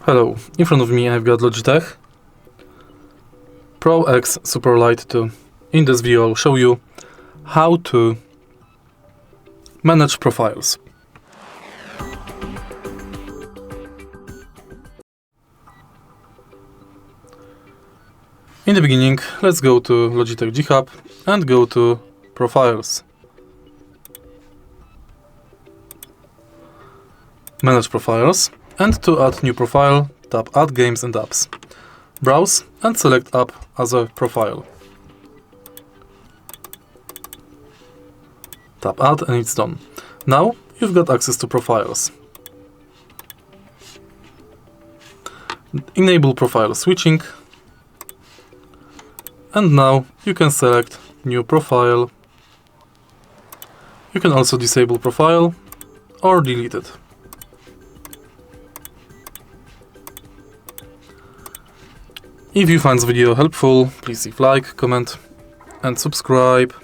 Hello, in front of me I've got Logitech PRO X Superlight 2. In this video I'll show you how to manage profiles. In the beginning, let's go to Logitech G HUB and go to Profiles. Manage Profiles, and to add new profile, tap Add Games and Apps. Browse and select App as a profile. Tap Add and it's done. Now you've got access to profiles. Enable profile switching. And now you can select New Profile. You can also disable profile or delete it. If you find this video helpful, please leave like, comment and subscribe.